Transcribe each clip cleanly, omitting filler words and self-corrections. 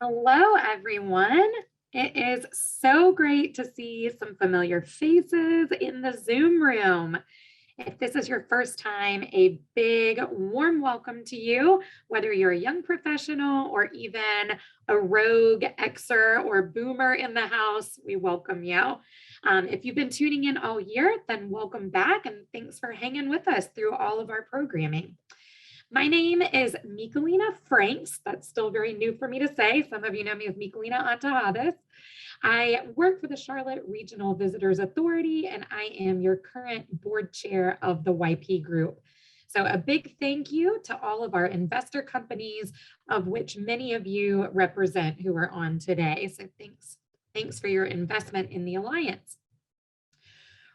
Hello, everyone. It is so great to see some familiar faces in the Zoom room. If this is your first time, a big warm welcome to you, whether you're a young professional or even a rogue Xer or boomer in the house, we welcome you. If you've been tuning in all year, then welcome back and thanks for hanging with us through all of our programming. My name is Michalina Franks. That's still very new for me to say. Some of you know me as Michalina Antahabis. I work for the Charlotte Regional Visitors Authority, and I am your current board chair of the YP group. So a big thank you to all of our investor companies, of which many of you represent who are on today. So thanks for your investment in the Alliance.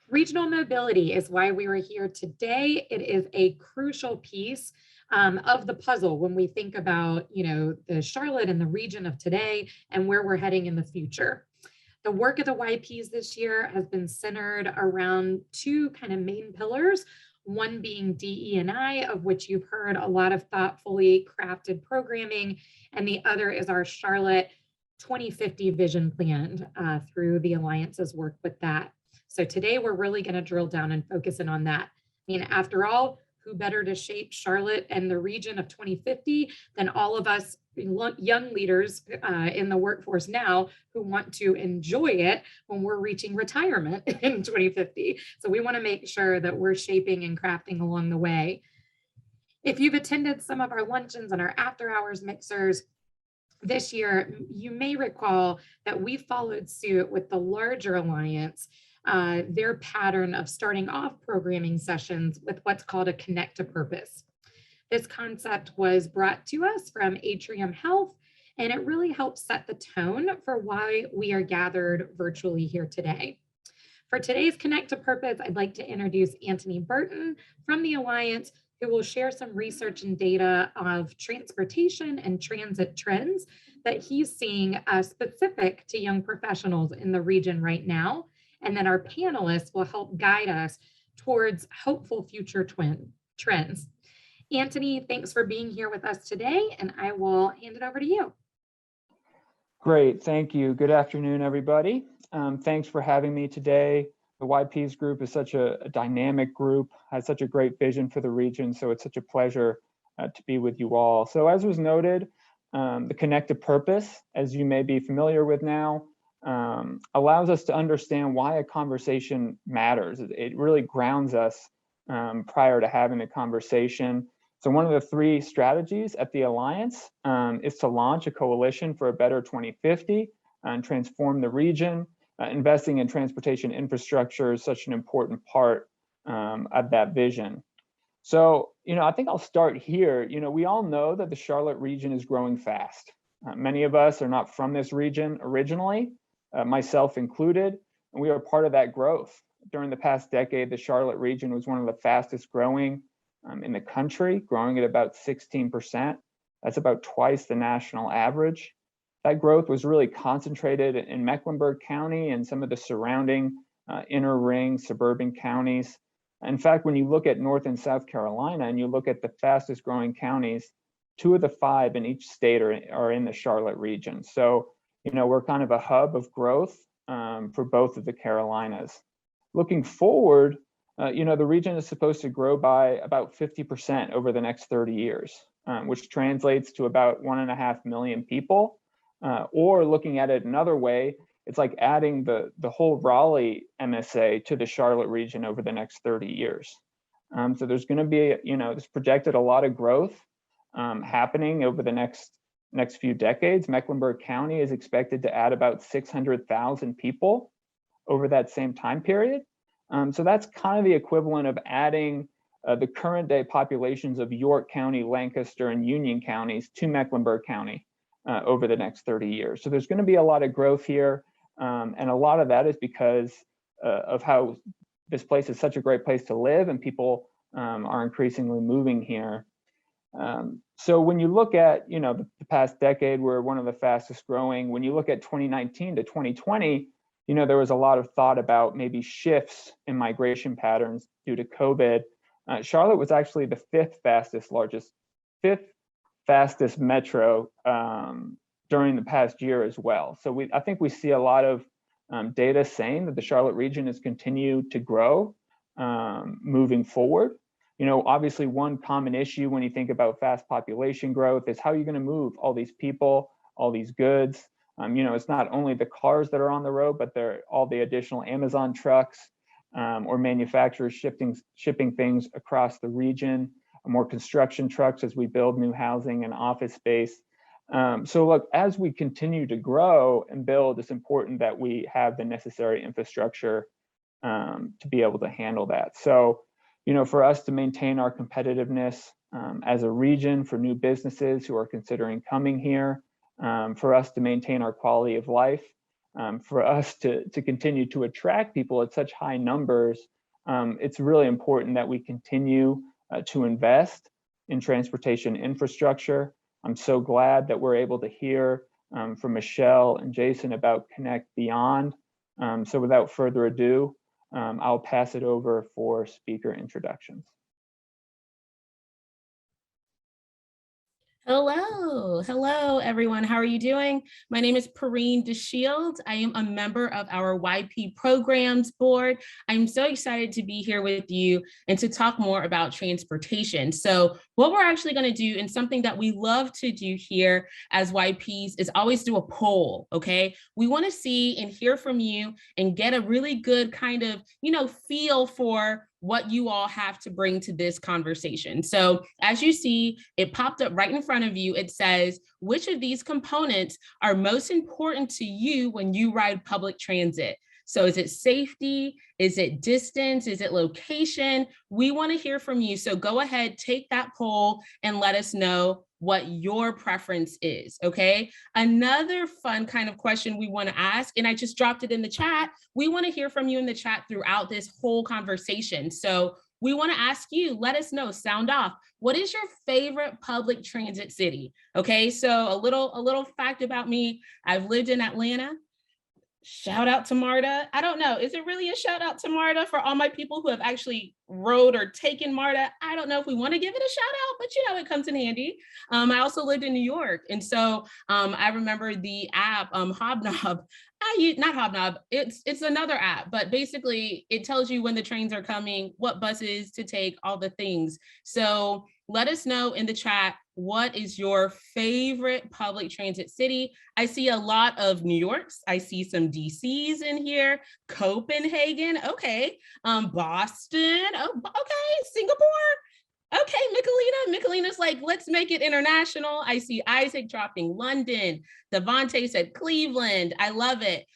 Regional mobility is why we are here today. It is a crucial piece of the puzzle when we think about, the Charlotte and the region of today and where we're heading in the future. The work of the YPs this year has been centered around two kind of main pillars, one being DE&I, of which you've heard a lot of thoughtfully crafted programming, and the other is our Charlotte 2050 vision plan through the Alliance's work with that. So today we're really going to drill down and focus in on that. I mean, after all, who better to shape Charlotte and the region of 2050 than all of us young leaders in the workforce now who want to enjoy it when we're reaching retirement in 2050. So we want to make sure that we're shaping and crafting along the way. If you've attended some of our luncheons and our after hours mixers this year, you may recall that we followed suit with the larger Alliance, their pattern of starting off programming sessions with what's called a connect to purpose. This concept was brought to us from Atrium Health, and it really helps set the tone for why we are gathered virtually here today. For today's Connect to Purpose, I'd like to introduce Anthony Burton from the Alliance, who will share some research and data of transportation and transit trends that he's seeing specific to young professionals in the region right now. And then our panelists will help guide us towards hopeful future trends. Anthony, thanks for being here with us today, and I will hand it over to you. Great, thank you. Good afternoon, everybody. Thanks for having me today. The YPs group is such a dynamic group, has such a great vision for the region, so it's such a pleasure to be with you all. So as was noted, the Connect to Purpose, as you may be familiar with now, allows us to understand why a conversation matters. It really grounds us prior to having a conversation. So one of the three strategies at the Alliance is to launch a coalition for a better 2050 and transform the region. Investing in transportation infrastructure is such an important part of that vision. So, I think I'll start here. We all know that the Charlotte region is growing fast. Many of us are not from this region originally, myself included, and we are part of that growth. During the past decade, the Charlotte region was one of the fastest growing in the country, growing at about 16%. That's about twice the national average. That growth was really concentrated in Mecklenburg County and some of the surrounding inner ring suburban counties. In fact, when you look at North and South Carolina and you look at the fastest growing counties, 2 of the 5 in each state are in the Charlotte region. So, we're kind of a hub of growth for both of the Carolinas. Looking forward, the region is supposed to grow by about 50% over the next 30 years, which translates to about 1.5 million people. Or looking at it another way, it's like adding the whole Raleigh MSA to the Charlotte region over the next 30 years. So there's going to be, there's projected a lot of growth happening over the next few decades. Mecklenburg County is expected to add about 600,000 people over that same time period. So that's kind of the equivalent of adding the current day populations of York County, Lancaster, and Union counties to Mecklenburg County over the next 30 years. So there's going to be a lot of growth here. And a lot of that is because of how this place is such a great place to live and people are increasingly moving here. So when you look at, the past decade, we're one of the fastest growing. When you look at 2019 to 2020, there was a lot of thought about maybe shifts in migration patterns due to COVID. Charlotte was actually the fifth fastest metro during the past year as well. So I think we see a lot of data saying that the Charlotte region is continued to grow moving forward. You know, obviously one common issue when you think about fast population growth is how are you going to move all these people, all these goods. You know, it's not only the cars that are on the road, but they're all the additional Amazon trucks or manufacturers shipping things across the region, more construction trucks as we build new housing and office space. So look, as we continue to grow and build, it's important that we have the necessary infrastructure to be able to handle that. So, you know, for us to maintain our competitiveness as a region for new businesses who are considering coming here, for us to maintain our quality of life, for us to continue to attract people at such high numbers, it's really important that we continue to invest in transportation infrastructure. I'm so glad that we're able to hear from Michelle and Jason about Connect Beyond. So without further ado, I'll pass it over for speaker introductions. Hello everyone. How are you doing? My name is Perrine DeShields. I am a member of our YP programs board. I'm so excited to be here with you and to talk more about transportation. So what we're actually going to do, and something that we love to do here as YPs, is always do a poll. Okay, we want to see and hear from you and get a really good kind of, you know, feel for what you all have to bring to this conversation. So as you see, it popped up right in front of you. It says, which of these components are most important to you when you ride public transit? So is it safety? Is it distance? Is it location? We want to hear from you. So go ahead, take that poll and let us know what your preference is, okay? Another fun kind of question we want to ask, and I just dropped it in the chat, we want to hear from you in the chat throughout this whole conversation. So we want to ask you, let us know, sound off. What is your favorite public transit city? Okay, so a little fact about me, I've lived in Atlanta. Shout out to MARTA. I don't know, is it really a shout out to MARTA for all my people who have actually rode or taken MARTA? I don't know if we want to give it a shout out, but you know, it comes in handy. I also lived in New York. And so I remember the app Hobnob. Not Hobnob, it's another app, but basically it tells you when the trains are coming, what buses to take, all the things. So let us know in the chat, what is your favorite public transit city? I see a lot of New Yorks. I see some DCs in here. Copenhagen, okay. Boston, oh, okay. Singapore, okay. Michelina's like, let's make it international. I see Isaac dropping London. Devontae said Cleveland. I love it.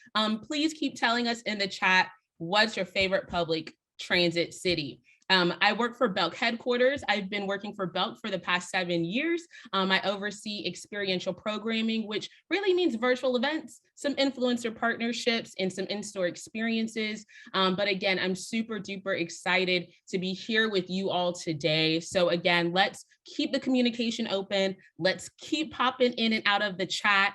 Please keep telling us in the chat, what's your favorite public transit city? I work for Belk headquarters. I've been working for Belk for the past 7 years. I oversee experiential programming, which really means virtual events, some influencer partnerships, and some in-store experiences. But again, I'm super duper excited to be here with you all today. So again, let's keep the communication open. Let's keep popping in and out of the chat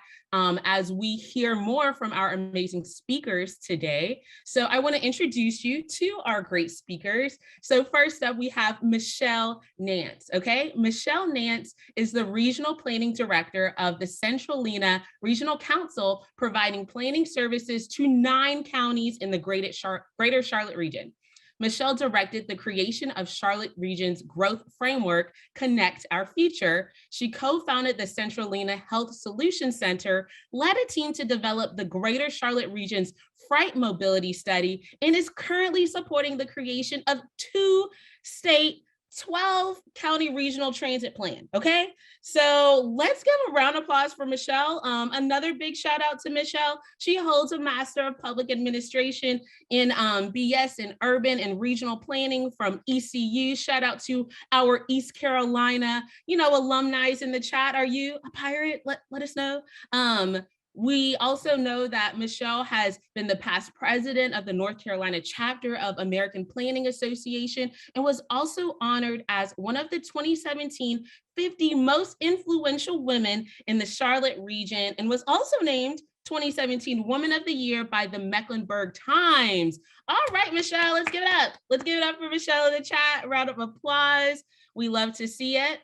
as we hear more from our amazing speakers today. So I want to introduce you to our great speakers. So first up, we have Michelle Nance, okay? Michelle Nance is the Regional Planning Director of the Centralina Regional Council, providing planning services to 9 counties in the Greater Charlotte region. Michelle directed the creation of Charlotte Region's growth framework, Connect Our Future. She co-founded the Centralina Health Solutions Center, led a team to develop the Greater Charlotte Region's Freight Mobility Study, and is currently supporting the creation of 2-state 12-county regional transit plan, okay? So let's give a round of applause for Michelle. Another big shout out to Michelle. She holds a Master of Public Administration in BS in Urban and Regional Planning from ECU. Shout out to our East Carolina, you know, alumni in the chat. Are you a pirate? Let us know. We also know that Michelle has been the past president of the North Carolina chapter of American Planning Association and was also honored as one of the 2017 50 most influential women in the Charlotte region, and was also named 2017 Woman of the Year by the Mecklenburg Times. All right, Michelle, let's give it up. Let's give it up for Michelle in the chat. A round of applause. We love to see it.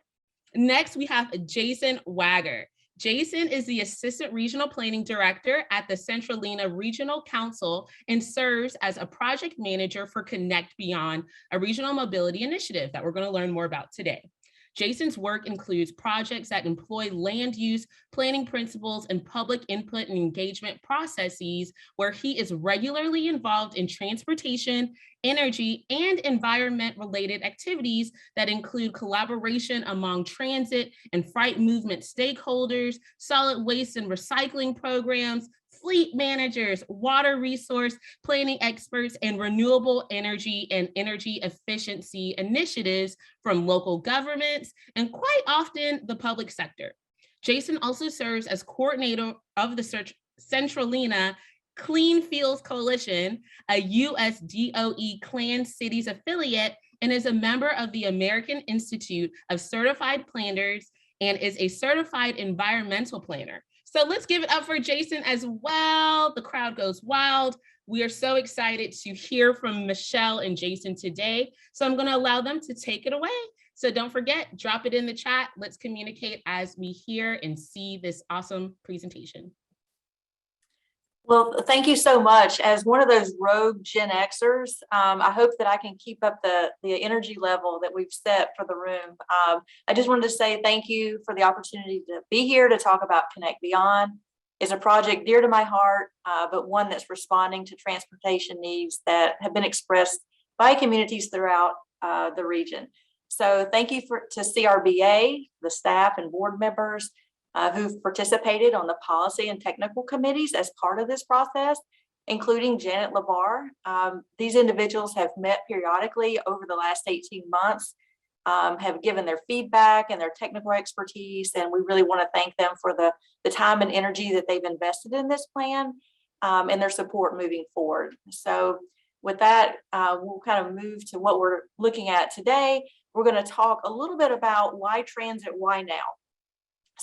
Next, we have Jason Wagger. Jason is the Assistant Regional Planning Director at the Centralina Regional Council and serves as a project manager for Connect Beyond, a regional mobility initiative that we're going to learn more about today. Jason's work includes projects that employ land use, planning principles, and public input and engagement processes, where he is regularly involved in transportation, energy, and environment-related activities that include collaboration among transit and freight movement stakeholders, solid waste and recycling programs, fleet managers, water resource planning experts, and renewable energy and energy efficiency initiatives from local governments, and quite often the public sector. Jason also serves as coordinator of the Centralina Clean Fields Coalition, a US DOE Clan Cities affiliate, and is a member of the American Institute of Certified Planners and is a certified environmental planner. So let's give it up for Jason as well. The crowd goes wild. We are so excited to hear from Michelle and Jason today. So I'm going to allow them to take it away. So don't forget, drop it in the chat. Let's communicate as we hear and see this awesome presentation. Well, thank you so much. As one of those rogue Gen Xers, I hope that I can keep up the energy level that we've set for the room. I just wanted to say thank you for the opportunity to be here to talk about Connect Beyond. It's a project dear to my heart, but one that's responding to transportation needs that have been expressed by communities throughout the region. So thank you to CRBA, the staff and board members who've participated on the policy and technical committees as part of this process, including Janet LaBar. These individuals have met periodically over the last 18 months, have given their feedback and their technical expertise, and we really want to thank them for the time and energy that they've invested in this plan and their support moving forward. So with that, we'll kind of move to what we're looking at today. We're going to talk a little bit about why transit, why now?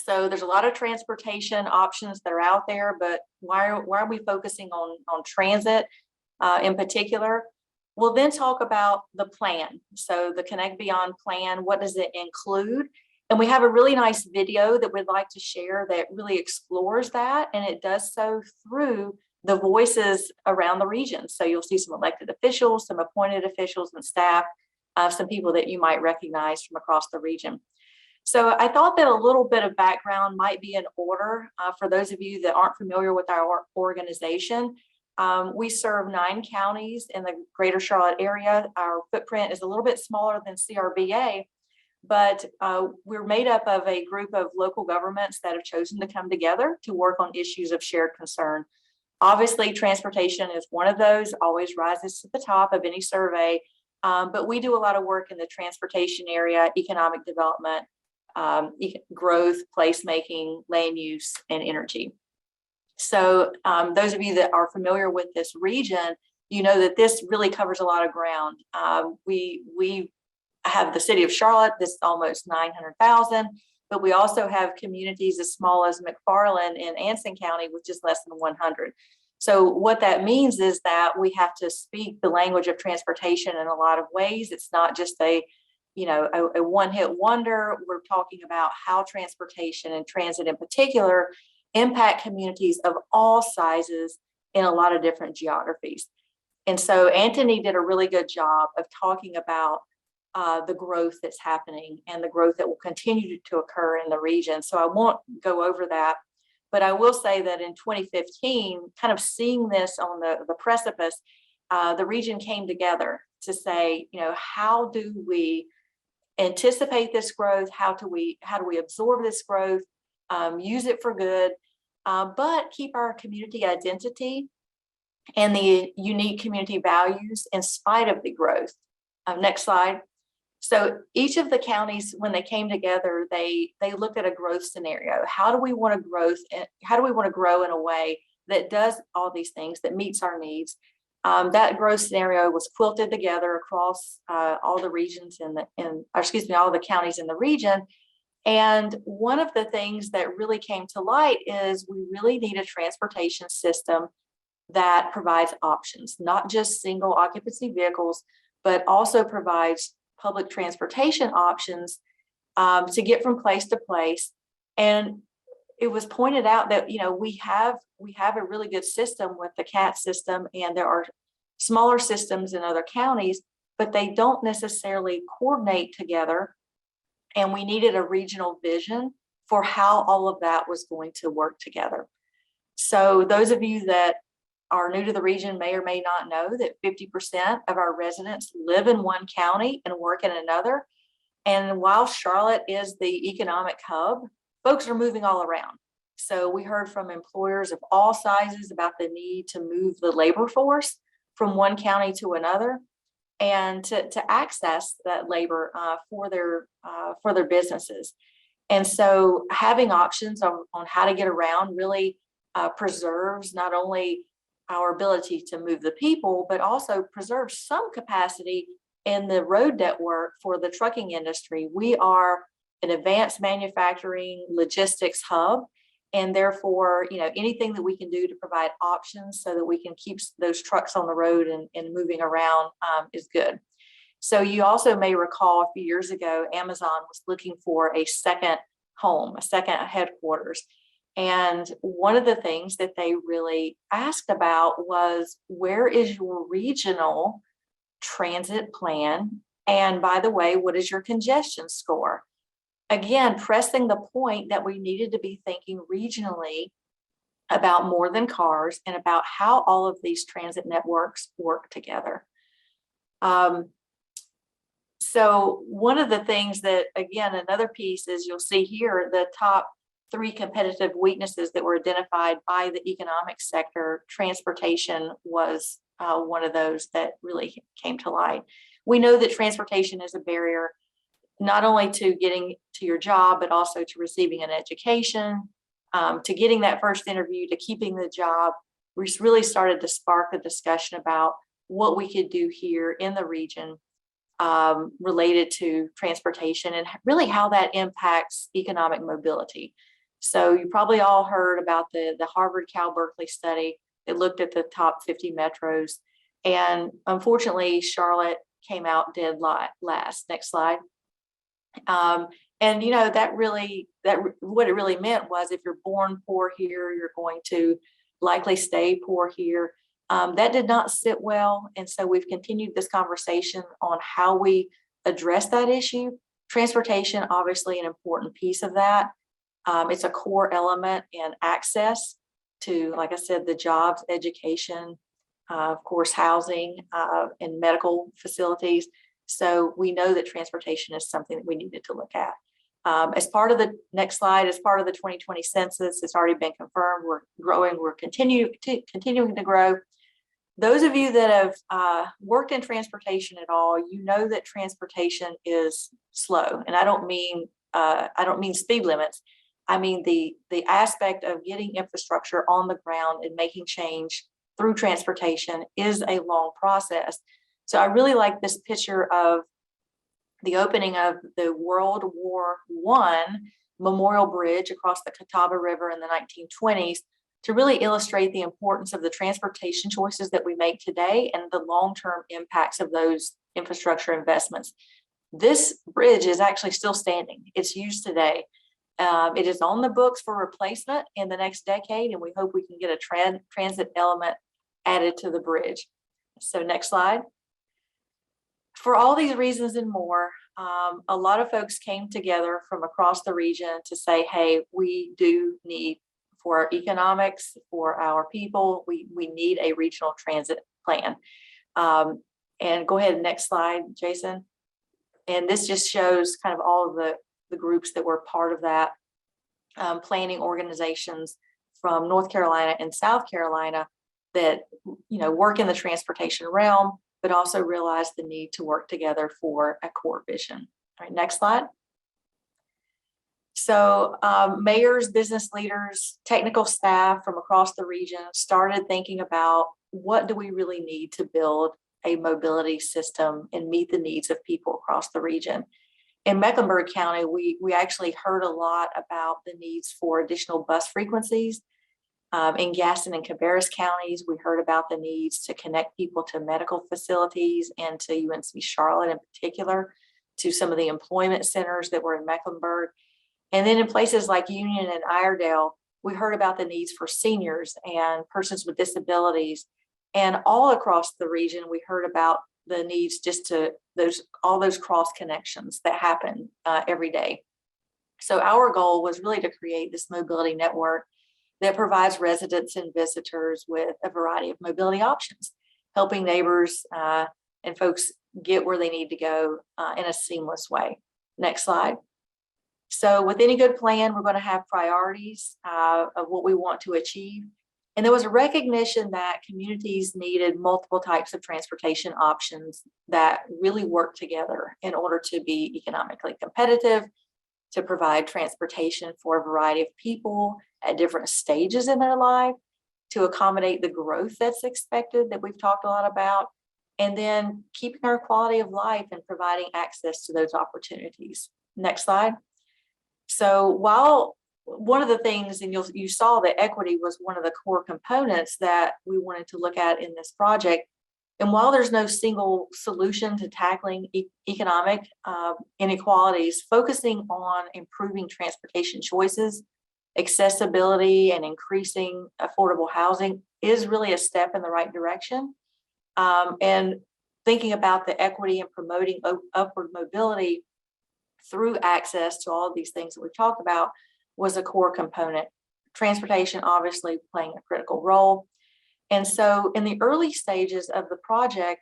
So there's a lot of transportation options that are out there, but why are we focusing on transit in particular? We'll then talk about the plan. So the Connect Beyond plan, what does it include? And we have a really nice video that we'd like to share that really explores that. And it does so through the voices around the region. So you'll see some elected officials, some appointed officials and staff, some people that you might recognize from across the region. So I thought that a little bit of background might be in order for those of you that aren't familiar with our organization. We serve 9 counties in the greater Charlotte area. Our footprint is a little bit smaller than CRBA, but we're made up of a group of local governments that have chosen to come together to work on issues of shared concern. Obviously, transportation is one of those, always rises to the top of any survey, but we do a lot of work in the transportation area, economic development, growth, placemaking, land use, and energy. So those of you that are familiar with this region, you know that this really covers a lot of ground. We have the city of Charlotte, this is almost 900,000, but we also have communities as small as McFarland in Anson County, which is less than 100. So what that means is that we have to speak the language of transportation in a lot of ways. It's not just a one-hit wonder. We're talking about how transportation and transit in particular impact communities of all sizes in a lot of different geographies. And so Anthony did a really good job of talking about the growth that's happening and the growth that will continue to occur in the region. So I won't go over that, but I will say that in 2015, kind of seeing this on the precipice, the region came together to say, how do we anticipate this growth? How do we absorb this growth, use it for good, but keep our community identity and the unique community values in spite of the growth. Next slide. So each of the counties, when they came together, they looked at a growth scenario. How do we want to grow in a way that does all these things, that meets our needs? That growth scenario was quilted together across all the regions all the counties in the region. And one of the things that really came to light is we really need a transportation system that provides options, not just single occupancy vehicles, but also provides public transportation options to get from place to place. And it was pointed out that, we have a really good system with the CAT system, and there are smaller systems in other counties, but they don't necessarily coordinate together. And we needed a regional vision for how all of that was going to work together. So those of you that are new to the region may or may not know that 50% of our residents live in one county and work in another. And while Charlotte is the economic hub, folks are moving all around. So we heard from employers of all sizes about the need to move the labor force from one county to another, and to access that labor for their businesses. And so having options on how to get around really preserves not only our ability to move the people, but also preserves some capacity in the road network for the trucking industry. We are an advanced manufacturing logistics hub, and therefore, anything that we can do to provide options so that we can keep those trucks on the road and moving around is good. So you also may recall a few years ago, Amazon was looking for a second home, a second headquarters. And one of the things that they really asked about was, where is your regional transit plan? And by the way, what is your congestion score? Again, pressing the point that we needed to be thinking regionally about more than cars and about how all of these transit networks work together. So one of the things that, again, another piece is, you'll see here the top 3 competitive weaknesses that were identified by the economic sector. Transportation was one of those that really came to light. We know that transportation is a barrier, not only to getting to your job, but also to receiving an education, to getting that first interview, to keeping the job. We really started to spark a discussion about what we could do here in the region related to transportation, and really how that impacts economic mobility. So you probably all heard about the Harvard Cal Berkeley study that looked at the top 50 metros. And unfortunately, Charlotte came out dead last. Next slide. And what it really meant was, if you're born poor here, you're going to likely stay poor here. That did not sit well. And so we've continued this conversation on how we address that issue. Transportation, obviously an important piece of that. It's a core element in access to, like I said, the jobs, education, of course, housing, and medical facilities. So we know that transportation is something that we needed to look at. As part of the next slide, as part of the 2020 census, it's already been confirmed. We're growing. We're continuing to grow. Those of you that have worked in transportation at all, you know that transportation is slow, and I don't mean speed limits. I mean the aspect of getting infrastructure on the ground and making change through transportation is a long process. So I really like this picture of the opening of the World War I Memorial Bridge across the Catawba River in the 1920s, to really illustrate the importance of the transportation choices that we make today and the long-term impacts of those infrastructure investments. This bridge is actually still standing. It's used today. It is on the books for replacement in the next decade, and we hope we can get a transit element added to the bridge. So next slide. For all these reasons and more, a lot of folks came together from across the region to say, hey, we do need, for our economics, for our people, we need a regional transit plan. And go ahead, next slide, Jason. And this just shows kind of all of the groups that were part of that, planning organizations from North Carolina and South Carolina that work in the transportation realm, but also realize the need to work together for a core vision. All right, next slide. So mayors, business leaders, technical staff from across the region started thinking about, what do we really need to build a mobility system and meet the needs of people across the region. In Mecklenburg County, we actually heard a lot about the needs for additional bus frequencies. In Gaston and Cabarrus counties, we heard about the needs to connect people to medical facilities and to UNC Charlotte in particular, to some of the employment centers that were in Mecklenburg. And then in places like Union and Iredale, we heard about the needs for seniors and persons with disabilities. And all across the region, we heard about the needs just to all those cross connections that happen every day. So our goal was really to create this mobility network that provides residents and visitors with a variety of mobility options, helping neighbors and folks get where they need to go in a seamless way. Next slide. So with any good plan, we're going to have priorities of what we want to achieve. And there was a recognition that communities needed multiple types of transportation options that really work together in order to be economically competitive, to provide transportation for a variety of people at different stages in their life, to accommodate the growth that's expected that we've talked a lot about, and then keeping our quality of life and providing access to those opportunities. Next slide. So while one of the things, and you saw that equity was one of the core components that we wanted to look at in this project. And while there's no single solution to tackling economic inequalities, focusing on improving transportation choices, accessibility, and increasing affordable housing is really a step in the right direction. And thinking about the equity and promoting upward mobility through access to all of these things that we've talked about was a core component. Transportation obviously playing a critical role. And so in the early stages of the project,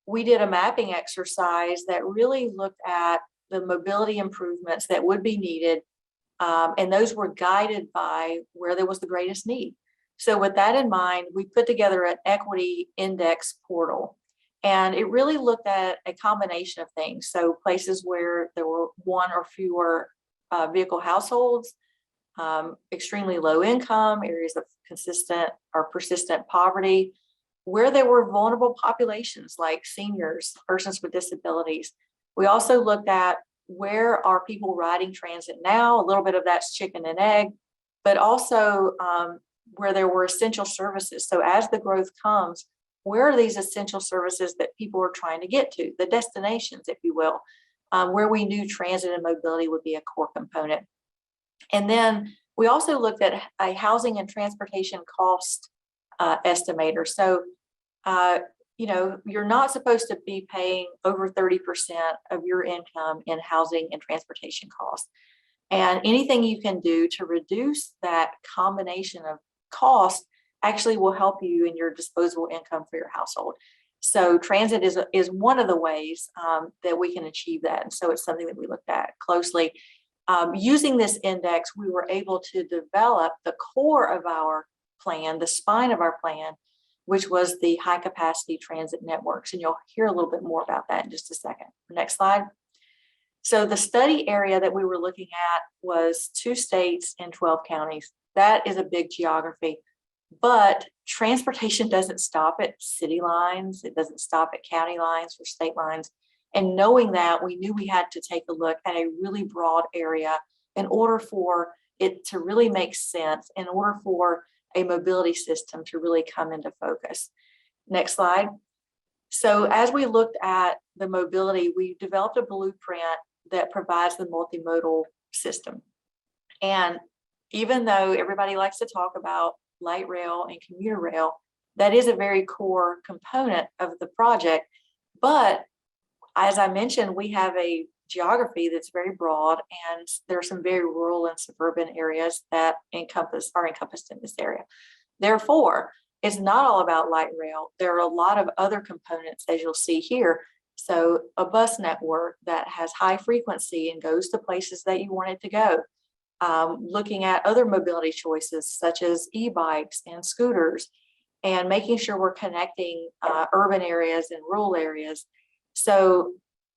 we did a mapping exercise that really looked at the mobility improvements that would be needed. And those were guided by where there was the greatest need. So with that in mind, we put together an equity index portal. And it really looked at a combination of things. So places where there were one or fewer vehicle households, extremely low income, areas of consistent or persistent poverty, where there were vulnerable populations like seniors, persons with disabilities. We also looked at where are people riding transit now, a little bit of that's chicken and egg, but also where there were essential services. So as the growth comes, where are these essential services that people are trying to get to, the destinations, if you will, where we knew transit and mobility would be a core component. And then we also looked at a housing and transportation cost estimator. So, you're not supposed to be paying over 30% of your income in housing and transportation costs. And anything you can do to reduce that combination of cost actually will help you in your disposable income for your household. So transit is one of the ways that we can achieve that. And so it's something that we looked at closely. Using this index, we were able to develop the core of our plan, the spine of our plan, which was the high capacity transit networks. And you'll hear a little bit more about that in just a second. Next slide. So the study area that we were looking at was 2 states and 12 counties. That is a big geography, but transportation doesn't stop at city lines. It doesn't stop at county lines or state lines. And knowing that, we knew we had to take a look at a really broad area in order for it to really make sense, in order for a mobility system to really come into focus. Next slide. So as we looked at the mobility, we developed a blueprint that provides the multimodal system. And even though everybody likes to talk about light rail and commuter rail, that is a very core component of the project. But as I mentioned, we have a geography that's very broad, and there are some very rural and suburban areas that are encompassed in this area. Therefore, it's not all about light rail. There are a lot of other components, as you'll see here. So a bus network that has high frequency and goes to places that you want it to go. Looking at other mobility choices such as e-bikes and scooters, and making sure we're connecting urban areas and rural areas. So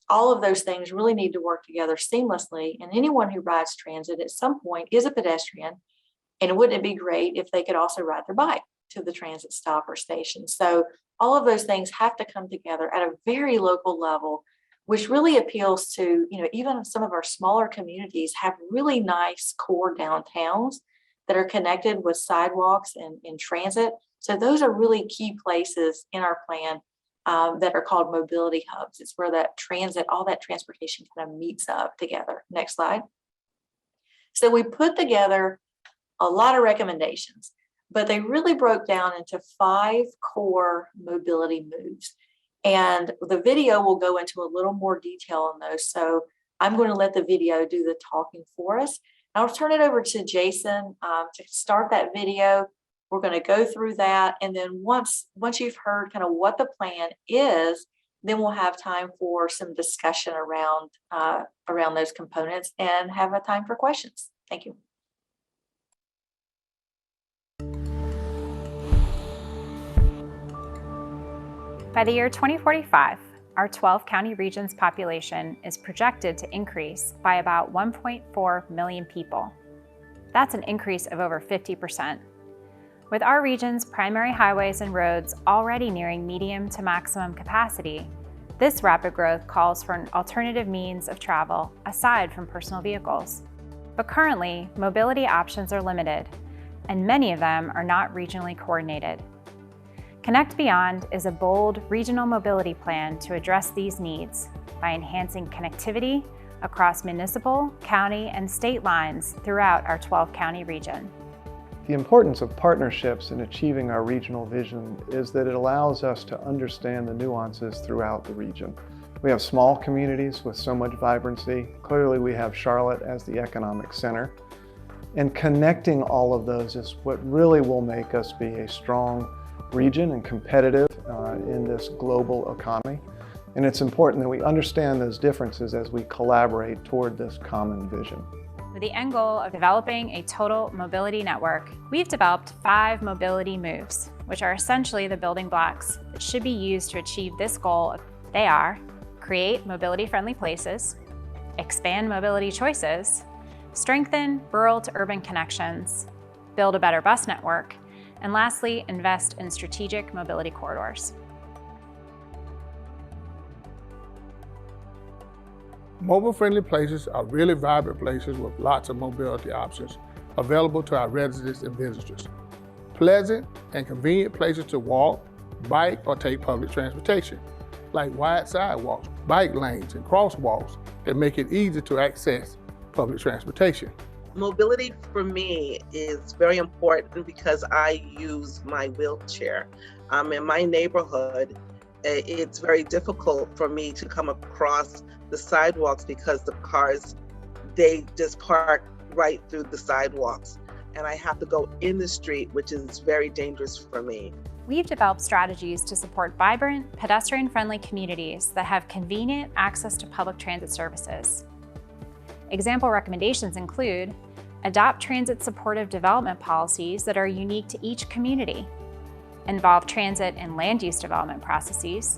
all of those things really need to work together seamlessly. And anyone who rides transit at some point is a pedestrian. And wouldn't it be great if they could also ride their bike to the transit stop or station? So all of those things have to come together at a very local level, which really appeals to, even some of our smaller communities have really nice core downtowns that are connected with sidewalks and transit. So those are really key places in our plan that are called mobility hubs. It's where that transit, all that transportation kind of meets up together. Next slide. So we put together a lot of recommendations, but they really broke down into 5 core mobility moves. And the video will go into a little more detail on those. So I'm going to let the video do the talking for us. I'll turn it over to Jason to start that video. We're going to go through that. And then once you've heard kind of what the plan is, then we'll have time for some discussion around those components and have a time for questions. Thank you. By the year 2045, our 12 county region's population is projected to increase by about 1.4 million people. That's an increase of over 50%. With our region's primary highways and roads already nearing medium to maximum capacity, this rapid growth calls for an alternative means of travel aside from personal vehicles. But currently, mobility options are limited, and many of them are not regionally coordinated. Connect Beyond is a bold regional mobility plan to address these needs by enhancing connectivity across municipal, county, and state lines throughout our 12-county region. The importance of partnerships in achieving our regional vision is that it allows us to understand the nuances throughout the region. We have small communities with so much vibrancy. Clearly, we have Charlotte as the economic center. And connecting all of those is what really will make us be a strong region and competitive in this global economy. And it's important that we understand those differences as we collaborate toward this common vision. With the end goal of developing a total mobility network, we've developed 5 mobility moves, which are essentially the building blocks that should be used to achieve this goal. They are: create mobility-friendly places, expand mobility choices, strengthen rural to urban connections, build a better bus network, and lastly, invest in strategic mobility corridors. Mobile-friendly places are really vibrant places with lots of mobility options available to our residents and visitors. Pleasant and convenient places to walk, bike, or take public transportation, like wide sidewalks, bike lanes, and crosswalks that make it easy to access public transportation. Mobility for me is very important because I use my wheelchair. In my neighborhood, it's very difficult for me to come across the sidewalks because the cars, they just park right through the sidewalks. And I have to go in the street, which is very dangerous for me. We've developed strategies to support vibrant, pedestrian-friendly communities that have convenient access to public transit services. Example recommendations include: adopt transit supportive development policies that are unique to each community, involve transit in land use development processes,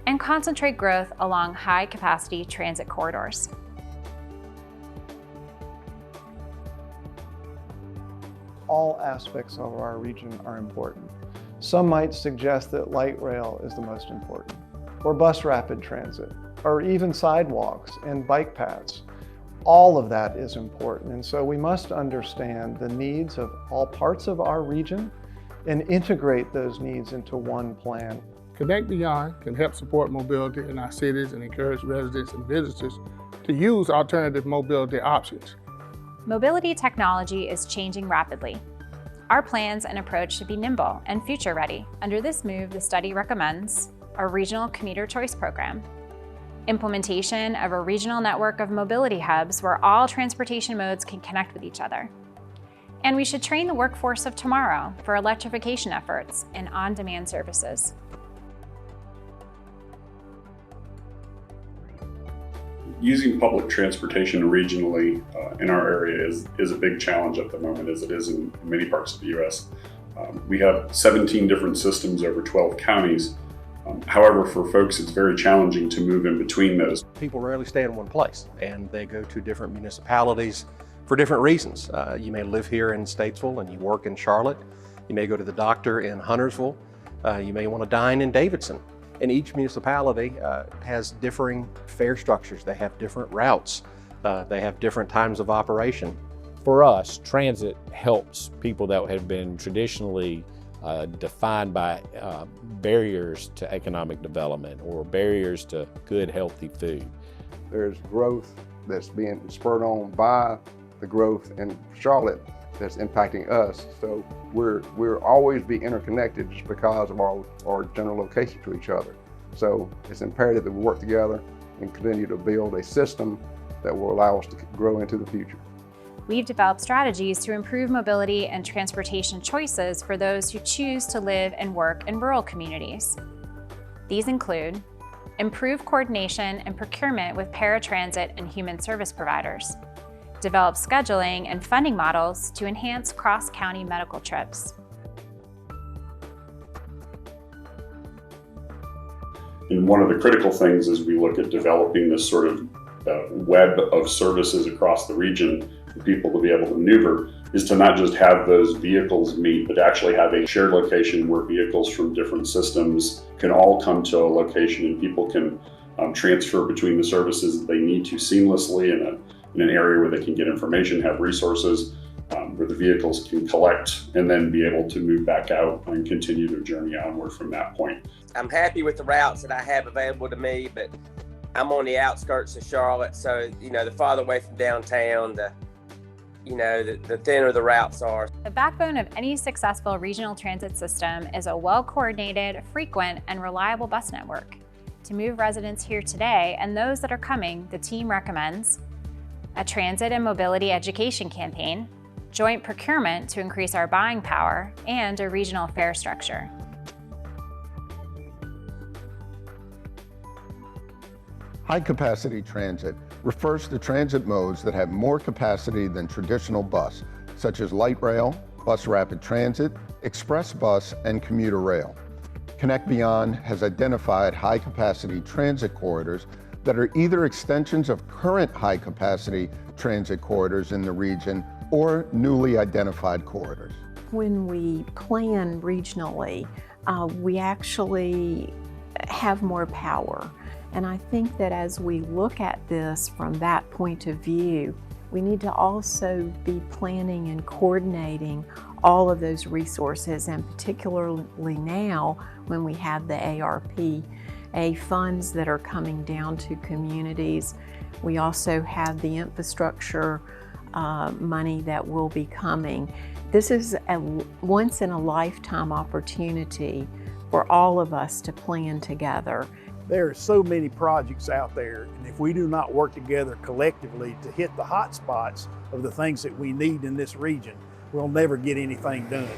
and concentrate growth along high-capacity transit corridors. All aspects of our region are important. Some might suggest that light rail is the most important, or bus rapid transit, or even sidewalks and bike paths. All of that is important, and so we must understand the needs of all parts of our region and integrate those needs into one plan. Connect Beyond can help support mobility in our cities and encourage residents and visitors to use alternative mobility options. Mobility technology is changing rapidly. Our plans and approach should be nimble and future-ready. Under this move, the study recommends a regional commuter choice program, implementation of a regional network of mobility hubs where all transportation modes can connect with each other. And we should train the workforce of tomorrow for electrification efforts and on-demand services. Using public transportation regionally in our area is a big challenge at the moment, as it is in many parts of the U.S. We have 17 different systems over 12 counties. However, for folks, it's very challenging to move in between those. People rarely stay in one place, and they go to different municipalities for different reasons. You may live here in Statesville and you work in Charlotte. You may go to the doctor in Huntersville. You may want to dine in Davidson. And each municipality has differing fare structures. They have different routes. They have different times of operation. For us, transit helps people that have been traditionally defined by barriers to economic development or barriers to good, healthy food. There's growth that's being spurred on by the growth in Charlotte that's impacting us. So we're always be interconnected just because of our general location to each other. So it's imperative that we work together and continue to build a system that will allow us to grow into the future. We've developed strategies to improve mobility and transportation choices for those who choose to live and work in rural communities. These include improve coordination and procurement with paratransit and human service providers, develop scheduling and funding models to enhance cross-county medical trips. And one of the critical things as we look at developing this sort of web of services across the region for people to be able to maneuver is to not just have those vehicles meet, but actually have a shared location where vehicles from different systems can all come to a location and people can transfer between the services that they need to seamlessly in an area where they can get information, have resources, where the vehicles can collect and then be able to move back out and continue their journey onward from that point. I'm happy with the routes that I have available to me, but I'm on the outskirts of Charlotte, so the farther away from downtown, the thinner the routes are. The backbone of any successful regional transit system is a well-coordinated, frequent, and reliable bus network. To move residents here today and those that are coming, the team recommends a transit and mobility education campaign, joint procurement to increase our buying power, and a regional fare structure. High-capacity transit refers to transit modes that have more capacity than traditional bus, such as light rail, bus rapid transit, express bus, and commuter rail. Connect Beyond has identified high-capacity transit corridors that are either extensions of current high-capacity transit corridors in the region or newly identified corridors. When we plan regionally, we actually have more power. And I think that as we look at this from that point of view, we need to also be planning and coordinating all of those resources, and particularly now when we have the ARPA funds that are coming down to communities. We also have the infrastructure money that will be coming. This is a once in a lifetime opportunity for all of us to plan together. There are so many projects out there, and if we do not work together collectively to hit the hot spots of the things that we need in this region, we'll never get anything done.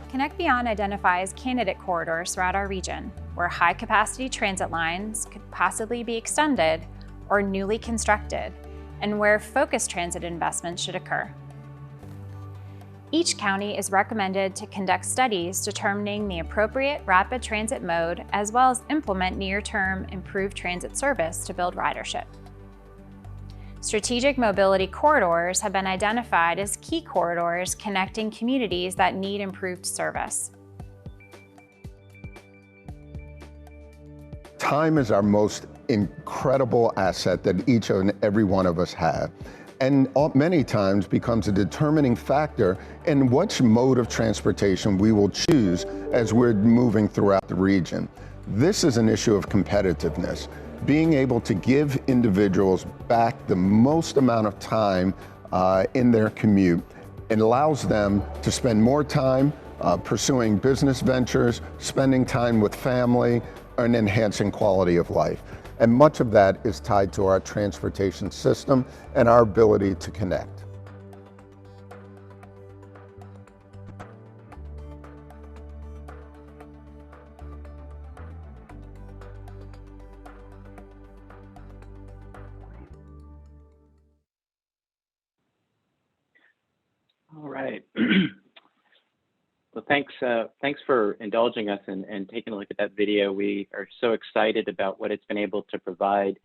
Connect Beyond identifies candidate corridors throughout our region where high-capacity transit lines could possibly be extended or newly constructed, and where focused transit investments should occur. Each county is recommended to conduct studies determining the appropriate rapid transit mode, as well as implement near-term improved transit service to build ridership. Strategic mobility corridors have been identified as key corridors connecting communities that need improved service. Time is our most incredible asset that each and every one of us have, and many times becomes a determining factor in which mode of transportation we will choose as we're moving throughout the region. This is an issue of competitiveness. Being able to give individuals back the most amount of time in their commute, it allows them to spend more time pursuing business ventures, spending time with family, and enhancing quality of life. And much of that is tied to our transportation system and our ability to connect. All right. Well, thanks for indulging us and taking a look at that video. We are so excited about what it's been able to provide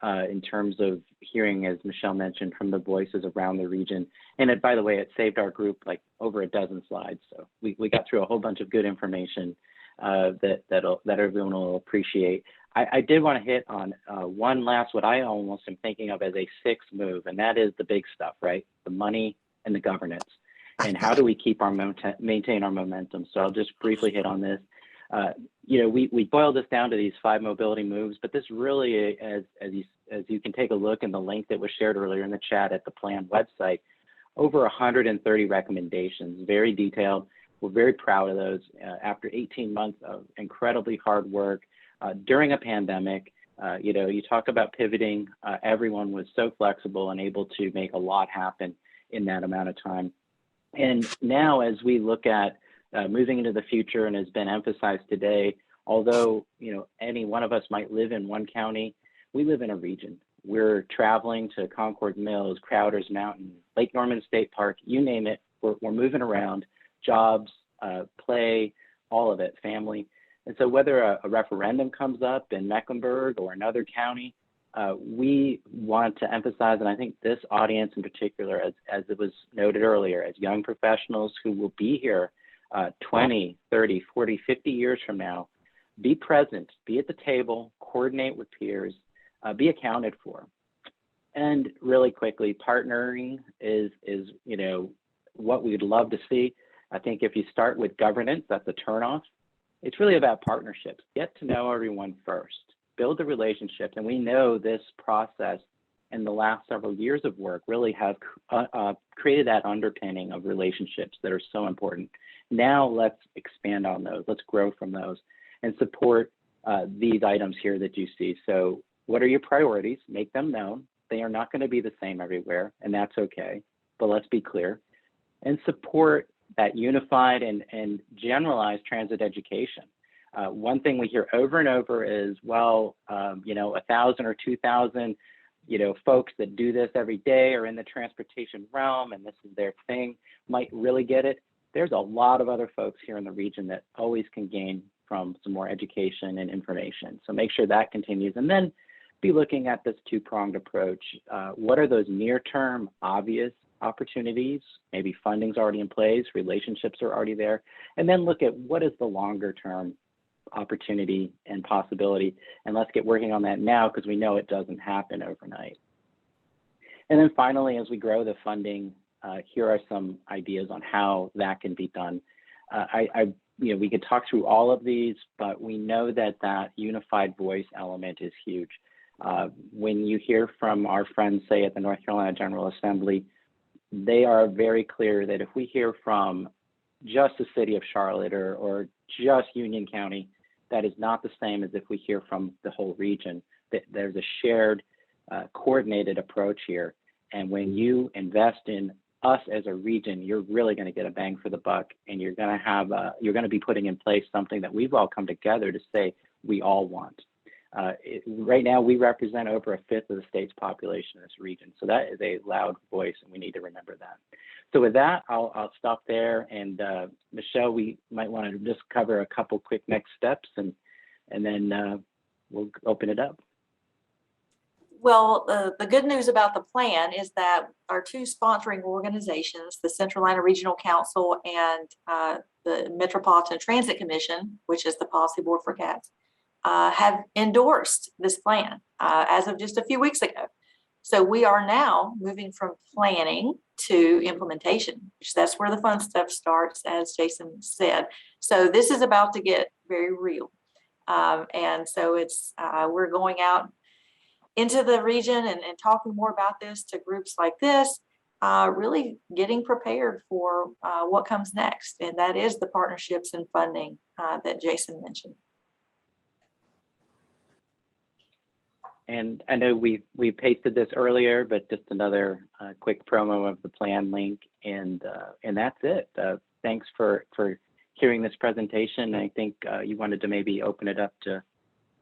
in terms of hearing, as Michelle mentioned, from the voices around the region. And by the way, it saved our group like over a dozen slides. So we got through a whole bunch of good information that everyone will appreciate. I did want to hit on one last, what I almost am thinking of as a sixth move, and that is the big stuff, right? The money and the governance. And how do we keep our maintain our momentum? So I'll just briefly hit on this. We boiled this down to these 5 mobility moves, but this really, as you can take a look in the link that was shared earlier in the chat at the plan website, over 130 recommendations, very detailed. We're very proud of those. After 18 months of incredibly hard work during a pandemic, you talk about pivoting, everyone was so flexible and able to make a lot happen in that amount of time. And now as we look at moving into the future, and has been emphasized today, although any one of us might live in one county, we live in a region. We're traveling to Concord Mills, Crowder's Mountain, Lake Norman State Park, you name it, we're moving around, jobs, play, all of it, family. And so whether a referendum comes up in Mecklenburg or another county, we want to emphasize, and I think this audience in particular, as it was noted earlier, as young professionals who will be here 20, 30, 40, 50 years from now, be present, be at the table, coordinate with peers, be accounted for. And really quickly, partnering is what we'd love to see. I think if you start with governance, that's a turnoff. It's really about partnerships. Get to know everyone first, build the relationships. And we know this process in the last several years of work really have created that underpinning of relationships that are so important. Now let's expand on those. Let's grow from those and support these items here that you see. So what are your priorities? Make them known. They are not going to be the same everywhere, and that's okay, but let's be clear. And support that unified and generalized transit education. One thing we hear over and over is, well, 1,000 or 2,000, folks that do this every day are in the transportation realm and this is their thing, might really get it. There's a lot of other folks here in the region that always can gain from some more education and information. So make sure that continues. And then be looking at this two-pronged approach. What are those near-term obvious opportunities? Maybe funding's already in place, relationships are already there. And then look at what is the longer-term opportunity and possibility. And let's get working on that now, because we know it doesn't happen overnight. And then finally, as we grow the funding, here are some ideas on how that can be done. We could talk through all of these, but we know that unified voice element is huge. When you hear from our friends, say at the North Carolina General Assembly, they are very clear that if we hear from just the city of Charlotte or just Union County, that is not the same as if we hear from the whole region. That there's a shared, coordinated approach here. And when you invest in us as a region, you're really going to get a bang for the buck, and you're going to be putting in place something that we've all come together to say we all want. Right now, we represent over 1/5 of the state's population in this region. So that is a loud voice, and we need to remember that. So with that, I'll stop there. And Michelle, we might want to just cover a couple quick next steps, and then we'll open it up. Well, the good news about the plan is that our two sponsoring organizations, the Centralina Regional Council and the Metropolitan Transit Commission, which is the policy board for CATS, have endorsed this plan as of just a few weeks ago. So we are now moving from planning to implementation, which that's where the fun stuff starts, as Jason said. So this is about to get very real. And so we're going out into the region and talking more about this to groups like this, really getting prepared for what comes next. And that is the partnerships and funding that Jason mentioned. And I know we pasted this earlier, but just another quick promo of the plan link, and that's it. Thanks for hearing this presentation. I think you wanted to maybe open it up to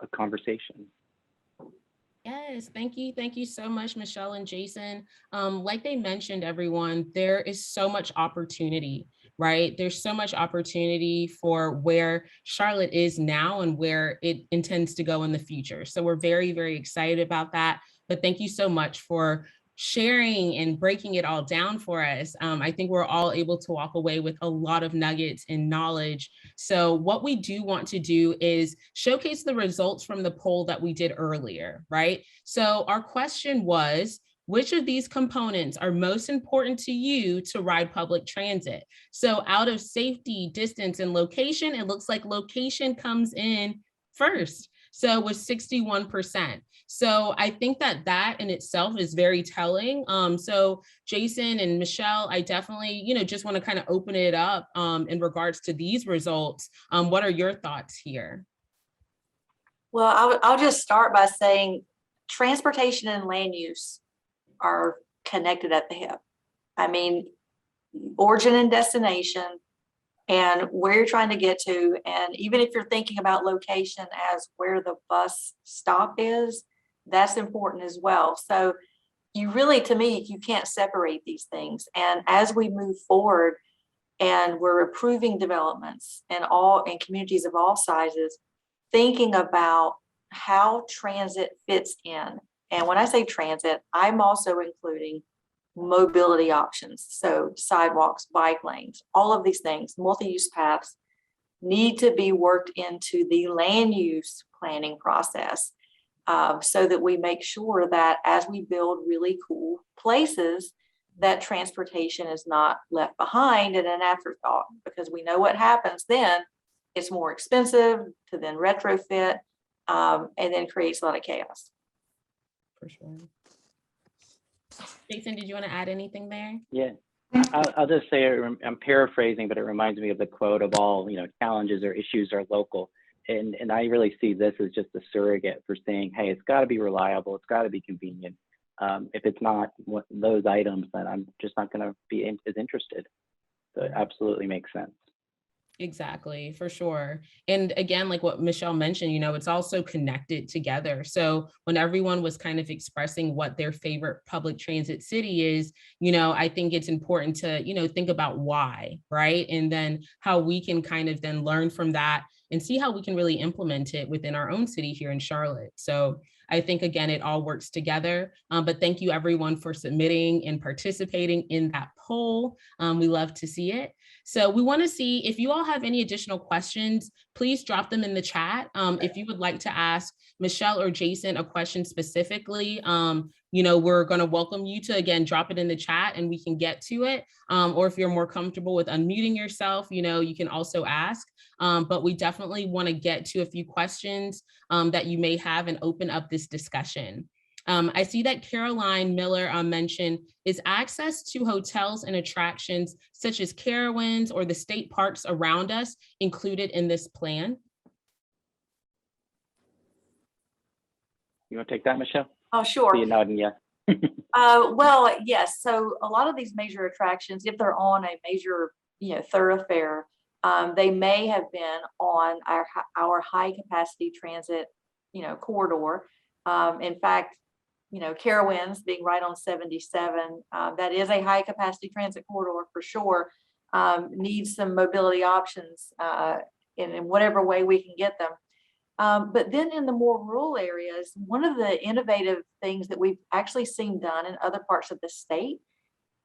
a conversation. Yes, thank you. Thank you so much, Michelle and Jason. Like they mentioned, everyone, there is so much opportunity, right? There's so much opportunity for where Charlotte is now and where it intends to go in the future. So we're very, very excited about that. But thank you so much for sharing and breaking it all down for us. I think we're all able to walk away with a lot of nuggets and knowledge. So what we do want to do is showcase the results from the poll that we did earlier, right? So our question was, which of these components are most important to you to ride public transit? So out of safety, distance, and location, it looks like location comes in first. So it was 61%. So I think that that in itself is very telling. So Jason and Michelle, I definitely, just want to kind of open it up in regards to these results. What are your thoughts here? Well, I'll just start by saying transportation and land use are connected at the hip. I mean, origin and destination and where you're trying to get to. And even if you're thinking about location as where the bus stop is, that's important as well. So you really, to me, you can't separate these things. And as we move forward and we're approving developments in communities of all sizes, thinking about how transit fits in. And when I say transit, I'm also including mobility options. So sidewalks, bike lanes, all of these things, multi-use paths need to be worked into the land use planning process so that we make sure that as we build really cool places, that transportation is not left behind and an afterthought, because we know what happens then. It's more expensive to then retrofit and then creates a lot of chaos. For sure. Jason, did you want to add anything there? Yeah, I'll just say, I'm paraphrasing, but it reminds me of the quote of all, challenges or issues are local. And I really see this as just a surrogate for saying, hey, it's got to be reliable. It's got to be convenient. If it's not those items, then I'm just not going to be as interested. So it absolutely makes sense. Exactly, for sure. And again, like what Michelle mentioned, it's also connected together. So when everyone was kind of expressing what their favorite public transit city is, I think it's important to, think about why, right? And then how we can kind of then learn from that and see how we can really implement it within our own city here in Charlotte. So I think, again, it all works together. But thank you, everyone, for submitting and participating in that poll. We love to see it. So we want to see if you all have any additional questions, please drop them in the chat. If you would like to ask Michelle or Jason a question specifically, we're going to welcome you to, again, drop it in the chat and we can get to it. Or if you're more comfortable with unmuting yourself, you can also ask. But we definitely want to get to a few questions that you may have and open up this discussion. I see that Caroline Miller mentioned, is access to hotels and attractions such as Carowinds or the state parks around us included in this plan? You want to take that, Michelle? Oh, sure. See you nodding, yeah. Well, yes. So a lot of these major attractions, if they're on a major, thoroughfare, they may have been on our high capacity transit, corridor. In fact, Carowinds being right on 77, that is a high capacity transit corridor for sure, needs some mobility options in whatever way we can get them. But then in the more rural areas, one of the innovative things that we've actually seen done in other parts of the state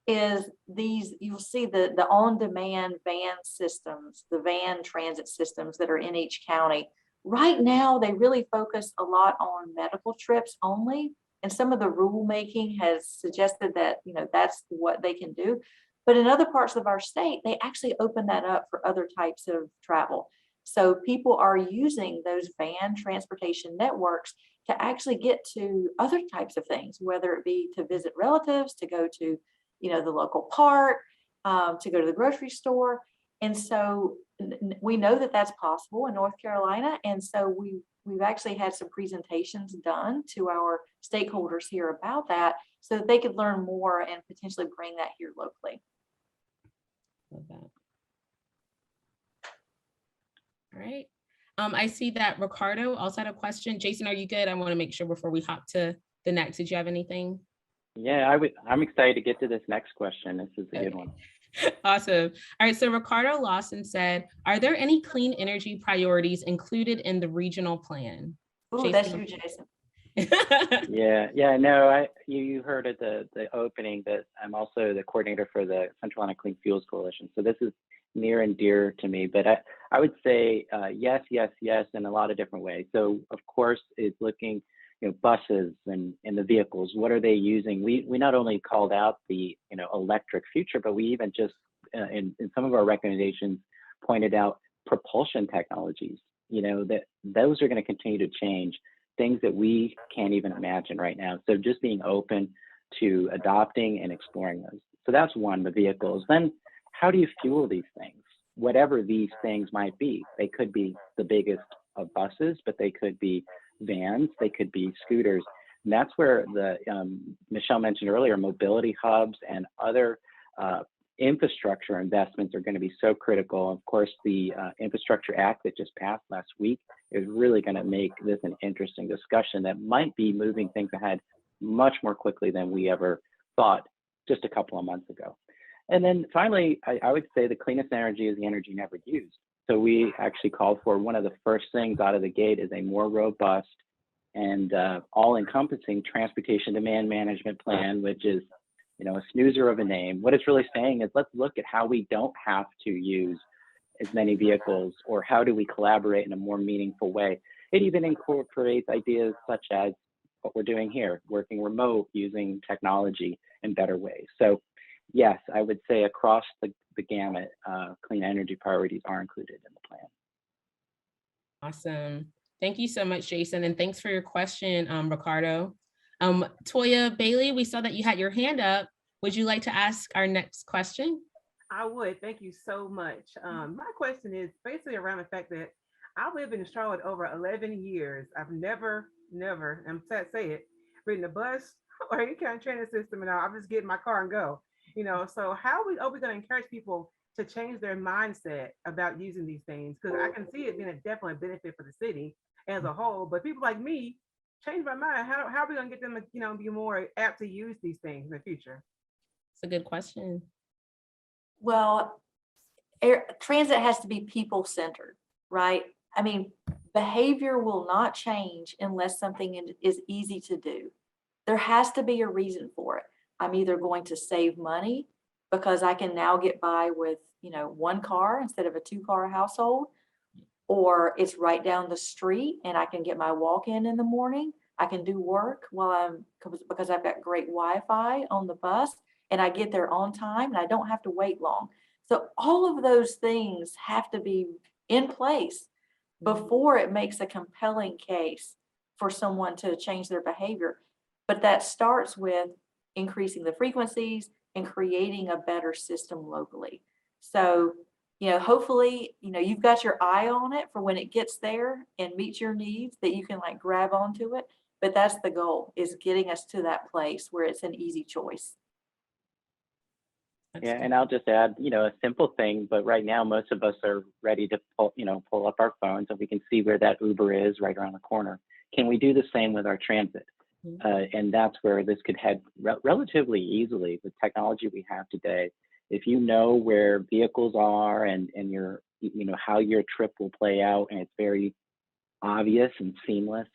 is you'll see the on-demand van systems, the van transit systems that are in each county. Right now, they really focus a lot on medical trips only. And some of the rulemaking has suggested that, that's what they can do. But in other parts of our state, they actually open that up for other types of travel. So people are using those van transportation networks to actually get to other types of things, whether it be to visit relatives, to go to, the local park, to go to the grocery store. And so we know that that's possible in North Carolina. And so we've actually had some presentations done to our stakeholders here about that so that they could learn more and potentially bring that here locally. Love that. All right. I see that Ricardo also had a question. Jason, are you good? I want to make sure before we hop to the next, did you have anything? Yeah, I'm excited to get to this next question. This is a good one. Awesome. All right. So Ricardo Lawson said, are there any clean energy priorities included in the regional plan? Oh, that's you, Jason. No, you heard at the opening that I'm also the coordinator for the Centralina Clean Fuels Coalition. So this is near and dear to me, but I would say yes in a lot of different ways. So of course it's looking, buses and the vehicles, what are they using? We not only called out the electric future, but we even just in some of our recommendations pointed out propulsion technologies. that those are going to continue to change, things that we can't even imagine right now. So just being open to adopting and exploring those. So that's one, the vehicles. Then how do you fuel these things? Whatever these things might be. They could be the biggest of buses, but they could be vans, they could be scooters. And that's where the, Michelle mentioned earlier, mobility hubs and other infrastructure investments are going to be so critical. Of course, the Infrastructure Act that just passed last week is really going to make this an interesting discussion that might be moving things ahead much more quickly than we ever thought just a couple of months ago. And then finally, I would say the cleanest energy is the energy never used. So we actually called for one of the first things out of the gate is a more robust and all-encompassing transportation demand management plan, which is, a snoozer of a name. What it's really saying is let's look at how we don't have to use as many vehicles, or how do we collaborate in a more meaningful way. It even incorporates ideas such as what we're doing here, working remote, using technology in better ways. So yes, I would say across the gamut, clean energy priorities are included in the plan. Awesome. Thank you so much, Jason. And thanks for your question, Ricardo. Toya Bailey, we saw that you had your hand up. Would you like to ask our next question? I would. Thank you so much. My question is basically around the fact that I've lived in Charlotte over 11 years. I've never, I'm sad to say it, ridden a bus or any kind of transit system, and I'm just get in my car and go. So how are we going to encourage people to change their mindset about using these things? Because I can see it being definitely a benefit for the city as a whole, but people like me change my mind. How are we going to get them to, be more apt to use these things in the future? It's a good question. Well, transit has to be people-centered, right? I mean, behavior will not change unless something is easy to do. There has to be a reason for it. I'm either going to save money because I can now get by with, one car instead of a 2-car household, or it's right down the street and I can get my walk-in the morning. I can do work because I've got great Wi-Fi on the bus, and I get there on time and I don't have to wait long. So all of those things have to be in place before it makes a compelling case for someone to change their behavior. But that starts with increasing the frequencies and creating a better system locally. So, hopefully, you've got your eye on it for when it gets there and meets your needs, that you can grab onto it. But that's the goal, is getting us to that place where it's an easy choice. Yeah, and I'll just add, a simple thing, but right now most of us are ready to pull up our phones and we can see where that Uber is right around the corner. Can we do the same with our transit? And that's where this could head relatively easily with technology we have today. If you know where vehicles are and your, how your trip will play out, and it's very obvious and seamless,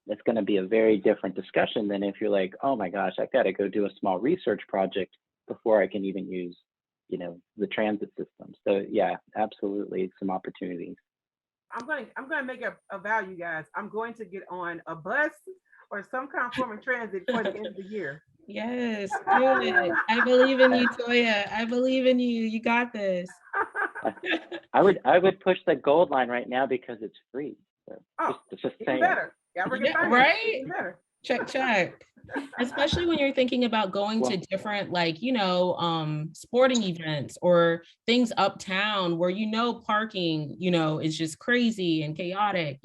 it's going to be a very different discussion than if you're like, oh my gosh, I've got to go do a small research project before I can even use, the transit system. So yeah, absolutely some opportunities. I'm going to make a vow, you guys. I'm going to get on a bus or some kind of form of transit for the end of the year. Yes, do it. I believe in you, Toya. I believe in you. You got this. I would push the gold line right now because it's free. So just saying. Better. Yeah, right? Check. Especially when you're thinking about going to different, sporting events or things uptown where, parking, is just crazy and chaotic.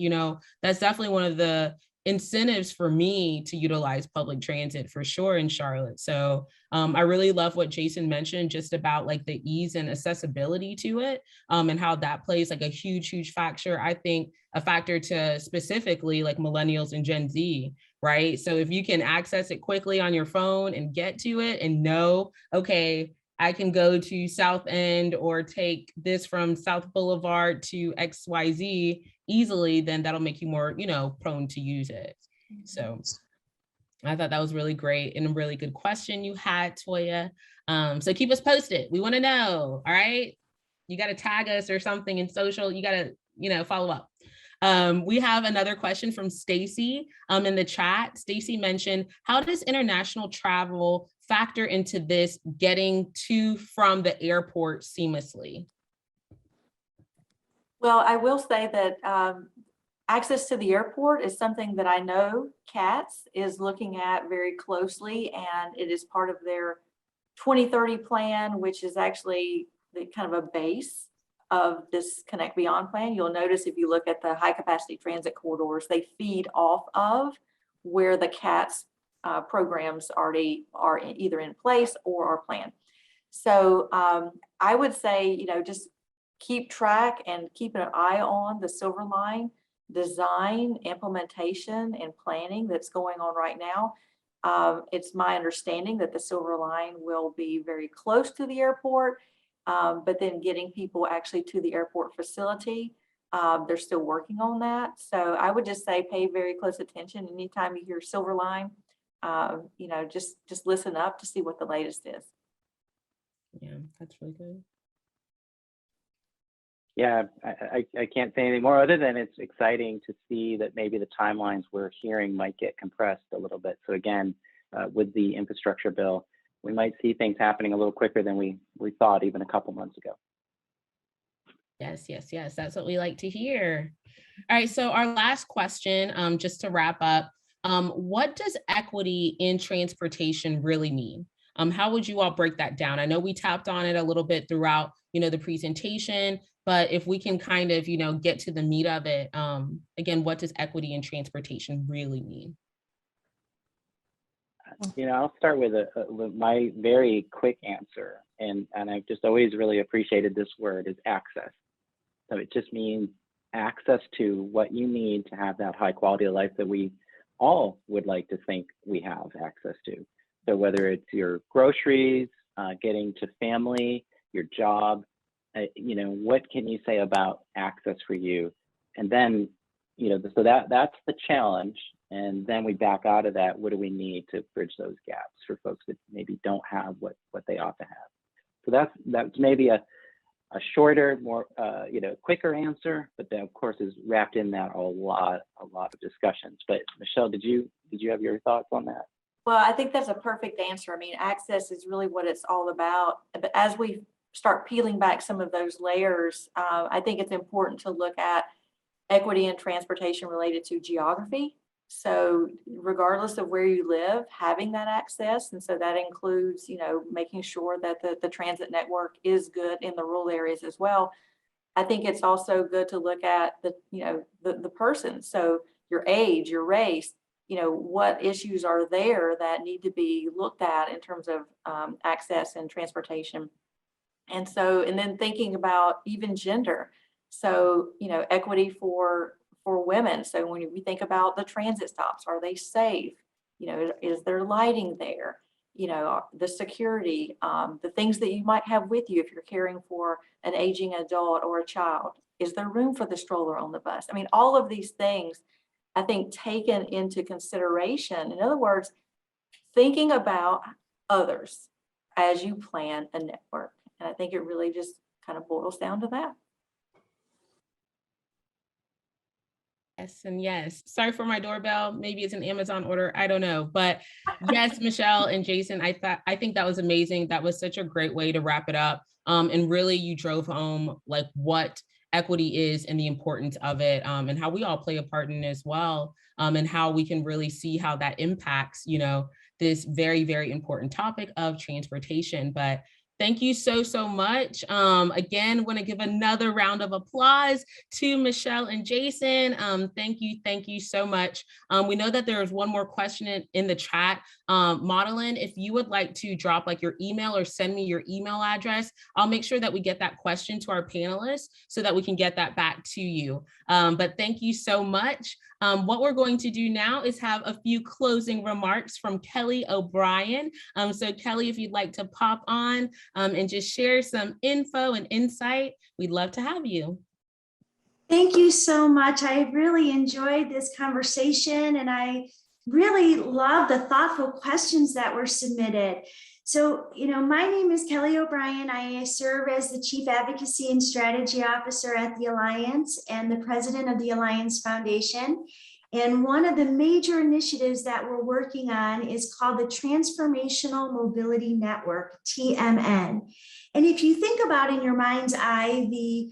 That's definitely one of the incentives for me to utilize public transit for sure in Charlotte. So I really love what Jason mentioned just about the ease and accessibility to it, and how that plays a huge factor. I think a factor to specifically millennials and Gen Z, right? So if you can access it quickly on your phone and get to it and know, okay, I can go to South End or take this from South Boulevard to XYZ easily, then that'll make you more, prone to use it. So I thought that was really great and a really good question you had, Toya. So keep us posted. We want to know, all right? You got to tag us or something in social. You got to, follow up. We have another question from Stacy in the chat. Stacy mentioned, how does international travel factor into this getting to from the airport seamlessly? Well, I will say that Access to the airport is something that I know CATS is looking at very closely, and it is part of their 2030 plan, which is actually the kind of a base of this Connect Beyond plan. You'll notice if you look at the high capacity transit corridors, they feed off of where the CATS programs already are either in place or are planned. So I would say, just keep track and keep an eye on the Silver Line design, implementation, and planning that's going on right now. It's my understanding that the Silver Line will be very close to the airport, but then getting people actually to the airport facility, they're still working on that. So I would just say pay very close attention. Anytime you hear Silver Line, just listen up to see what the latest is. Yeah, that's really good. Yeah, I can't say anything more other than it's exciting to see that maybe the timelines we're hearing might get compressed a little bit. So again, with the infrastructure bill, we might see things happening a little quicker than we thought even a couple months ago. Yes, yes, yes. That's what we like to hear. All right, so our last question, just to wrap up, what does equity in transportation really mean? How would you all break that down? I know we tapped on it a little bit throughout, the presentation, but if we can kind of, get to the meat of it, again, what does equity in transportation really mean? I'll start with my very quick answer, and I've just always really appreciated this word is access. So it just means access to what you need to have that high quality of life that we all would like to think we have access to. So whether it's your groceries, getting to family, your job, what can you say about access for you? And then, so that's the challenge. And then we back out of that. What do we need to bridge those gaps for folks that maybe don't have what they ought to have? So that's maybe a shorter, more quicker answer, but then of course is wrapped in that a lot of discussions. But Michelle, did you have your thoughts on that? Well, I think that's a perfect answer. I mean, access is really what it's all about. But as we start peeling back some of those layers, I think it's important to look at equity in transportation related to geography. So regardless of where you live, having that access, and so that includes, making sure that the transit network is good in the rural areas as well. I think it's also good to look at the person. So your age, your race, what issues are there that need to be looked at in terms of access and transportation. And then thinking about even gender. So, equity for women. So when we think about the transit stops, are they safe? Is there lighting there? The security, the things that you might have with you if you're caring for an aging adult or a child. Is there room for the stroller on the bus? I mean, all of these things, I think, taken into consideration. In other words, thinking about others as you plan a network. And I think it really just kind of boils down to that. Yes, and yes. Sorry for my doorbell. Maybe it's an Amazon order. I don't know. But yes, Michelle and Jason, I think that was amazing. That was such a great way to wrap it up. And really you drove home like what equity is and the importance of it, and how we all play a part in it as well, and how we can really see how that impacts, this very, very important topic of transportation. But thank you so much. Again, want to give another round of applause to Michelle and Jason. Thank you so much. We know that there is one more question in the chat. Madeline, if you would like to drop like your email or send me your email address, I'll make sure that we get that question to our panelists so that we can get that back to you. But thank you so much. What we're going to do now is have a few closing remarks from Kelly O'Brien. So Kelly, if you'd like to pop on and just share some info and insight, we'd love to have you. Thank you so much. I really enjoyed this conversation, and I really love the thoughtful questions that were submitted. So, my name is Kelly O'Brien. I serve as the Chief Advocacy and Strategy Officer at the Alliance and the President of the Alliance Foundation. And one of the major initiatives that we're working on is called the Transformational Mobility Network, TMN. And if you think about in your mind's eye, the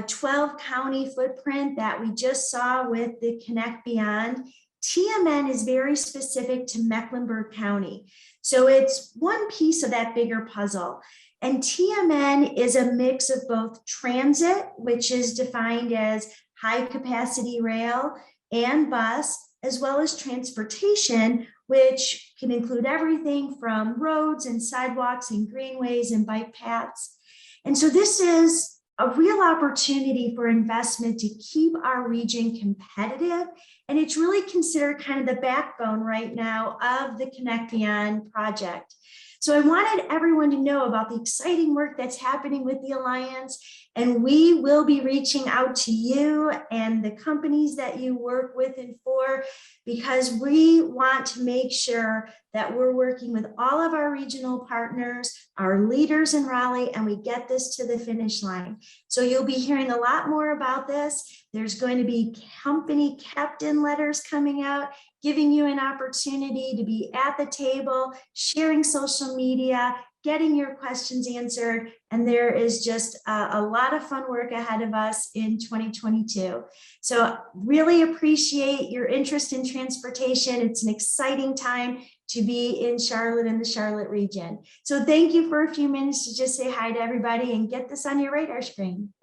12 county footprint that we just saw with the Connect Beyond, TMN is very specific to Mecklenburg County. So it's one piece of that bigger puzzle. And TMN is a mix of both transit, which is defined as high capacity rail and bus, as well as transportation, which can include everything from roads and sidewalks and greenways and bike paths. And so this is a real opportunity for investment to keep our region competitive. And it's really considered kind of the backbone right now of the Connect Beyond project. So I wanted everyone to know about the exciting work that's happening with the Alliance, and we will be reaching out to you and the companies that you work with and for, because we want to make sure that we're working with all of our regional partners, our leaders in Raleigh, and we get this to the finish line. So you'll be hearing a lot more about this. There's going to be company captain letters coming out, giving you an opportunity to be at the table, sharing social media, getting your questions answered. And there is just a lot of fun work ahead of us in 2022. So really appreciate your interest in transportation. It's an exciting time to be in Charlotte and the Charlotte region. So thank you for a few minutes to just say hi to everybody and get this on your radar screen.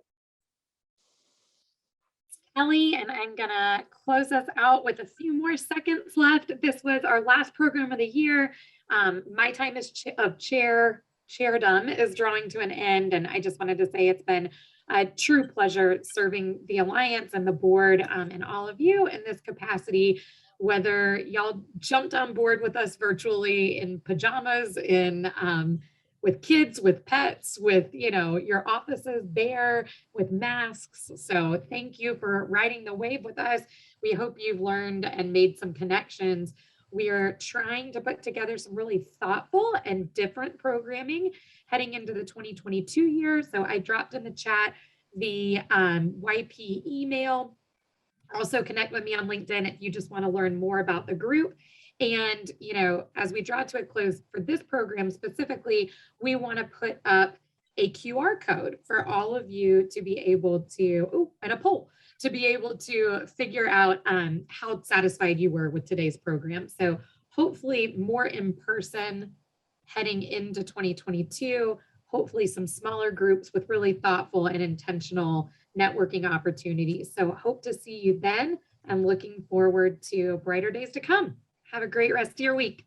Kelly, and I'm gonna close us out with a few more seconds left. This was our last program of the year. My time as chairdom is drawing to an end, and I just wanted to say it's been a true pleasure serving the Alliance and the board and all of you in this capacity, whether y'all jumped on board with us virtually in pajamas, with kids, with pets, with, you know, your offices bare, with masks. So thank you for riding the wave with us. We hope you've learned and made some connections. We are trying to put together some really thoughtful and different programming heading into the 2022 year. So I dropped in the chat the YP email. Also connect with me on LinkedIn if you just want to learn more about the group. And, you know, as we draw to a close for this program specifically, we want to put up a QR code for all of you to be able to, and a poll, to be able to figure out how satisfied you were with today's program. So hopefully more in person heading into 2022, hopefully some smaller groups with really thoughtful and intentional networking opportunities. So hope to see you then, and looking forward to brighter days to come. Have a great rest of your week.